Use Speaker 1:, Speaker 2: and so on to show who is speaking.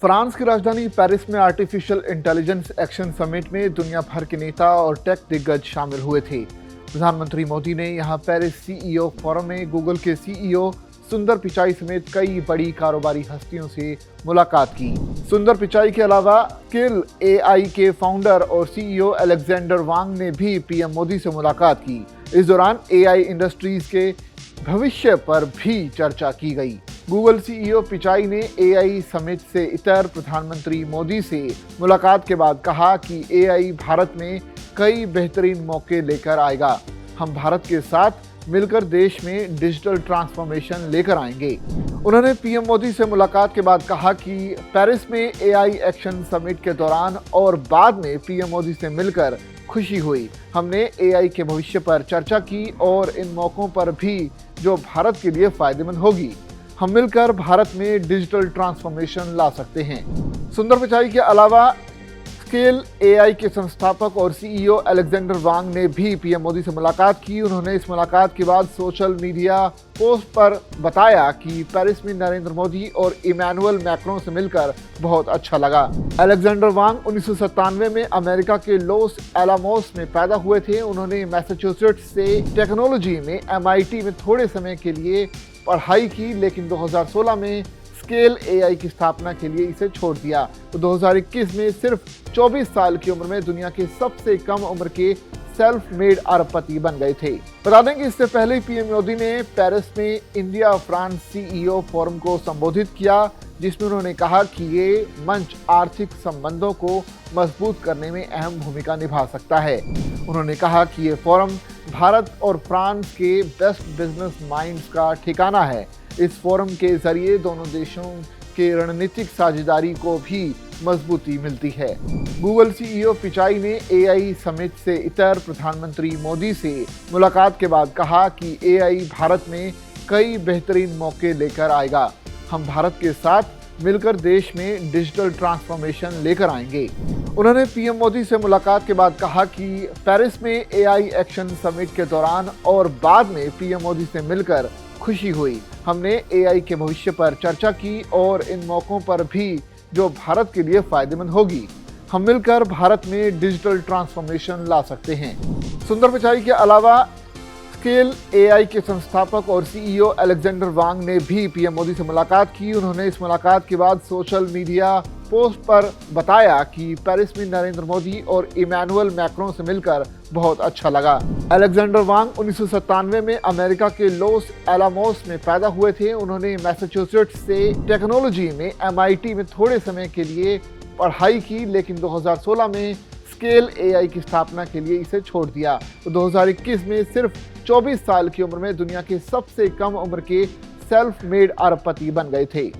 Speaker 1: France की राजधानी Paris में आर्टिफिशियल इंटेलिजेंस एक्शन समिट में दुनिया भर के नेता और टेक दिग्गज शामिल हुए थे। प्रधानमंत्री मोदी ने यहां पेरिस सीईओ फोरम में गूगल के सीईओ सुंदर पिचाई समेत कई बड़ी कारोबारी हस्तियों से मुलाकात की। सुंदर पिचाई के अलावा स्किल एआई के फाउंडर और सीईओ अलेक्जेंडर वांग ने भी पीएम मोदी से मुलाकात की। इस दौरान एआई इंडस्ट्रीज के भविष्य पर भी चर्चा की गई। गूगल सीईओ पिचाई ने एआई समिट से इतर प्रधानमंत्री मोदी से मुलाकात के बाद कहा कि एआई भारत में कई बेहतरीन मौके लेकर आएगा। हम भारत के साथ मिलकर देश में डिजिटल ट्रांसफॉर्मेशन लेकर आएंगे। उन्होंने पीएम मोदी से मुलाकात के बाद कहा कि पेरिस में एआई एक्शन समिट के दौरान और बाद में पीएम मोदी से मिलकर खुशी हुई। हमने एआई के भविष्य पर चर्चा की और इन मौकों पर भी जो भारत के लिए फायदेमंद होगी। हम मिलकर भारत में डिजिटल ट्रांसफॉर्मेशन ला सकते हैं। सुंदर पिचाई के अलावा स्केल एआई के संस्थापक और सीईओ अलेक्जेंडर वांग ने भी पीएम मोदी से मुलाकात की। उन्होंने इस मुलाकात के बाद सोशल मीडिया पोस्ट पर बताया कि पेरिस में नरेंद्र मोदी और इमैनुअल मैक्रोन से मिलकर बहुत अच्छा लगा। अलेक्जेंडर वांग 1997 में अमेरिका के लॉस एलामोस में पैदा हुए थे। उन्होंने मैसाचुसेट्स से टेक्नोलॉजी में MIT में थोड़े समय के लिए पढ़ाई की, लेकिन 2016 में स्केल एआई की स्थापना के लिए इसे छोड़ दिया। तो 2021 में सिर्फ 24 साल की उम्र में दुनिया के सबसे कम उम्र के सेल्फ मेड अरबपति बन गए थे। बता दें कि इससे पहले पीएम मोदी ने पेरिस में इंडिया फ्रांस सीईओ फोरम को संबोधित किया, जिसमें उन्होंने कहा कि ये मंच आर्थिक संबंधों को मजबूत करने में अहम भूमिका निभा सकता है। उन्होंने कहा कि ये फोरम भारत और फ्रांस के बेस्ट बिजनेस माइंड्स का ठिकाना है। इस फोरम के जरिए दोनों देशों के रणनीतिक साझेदारी को भी मजबूती मिलती है। गूगल सीईओ पिचाई ने एआई समिट से इतर प्रधानमंत्री मोदी से मुलाकात के बाद कहा कि एआई भारत में कई बेहतरीन मौके लेकर आएगा। हम भारत के साथ मिलकर देश में डिजिटल ट्रांसफॉर्मेशन लेकर आएंगे। उन्होंने पीएम मोदी से मुलाकात के बाद कहा कि पेरिस में एआई एक्शन समिट के दौरान और बाद में पीएम मोदी से मिलकर खुशी हुई। हमने एआई के भविष्य पर चर्चा की और इन मौकों पर भी जो भारत के लिए फायदेमंद होगी। हम मिलकर भारत में डिजिटल ट्रांसफॉर्मेशन ला सकते हैं। सुंदर पिचाई के अलावा स्केल एआई के संस्थापक और सीईओ अलेक्जेंडर वांग ने भी पीएम मोदी से मुलाकात की। उन्होंने इस मुलाकात के बाद सोशल मीडिया पोस्ट पर बताया कि पेरिस में नरेंद्र मोदी और इमैनुअल मैक्रोन से मिलकर बहुत अच्छा लगा। अलेक्जेंडर वांग 1997 में अमेरिका के लॉस एलामोस में पैदा हुए थे। उन्होंने मैसाचुसेट्स से टेक्नोलॉजी में MIT में थोड़े समय के लिए पढ़ाई की, लेकिन 2016 में स्केल एआई की स्थापना के लिए इसे छोड़ दिया। तो 2021 में सिर्फ 24 साल की उम्र में दुनिया के सबसे कम उम्र के सेल्फ मेड अरबपति बन गए थे।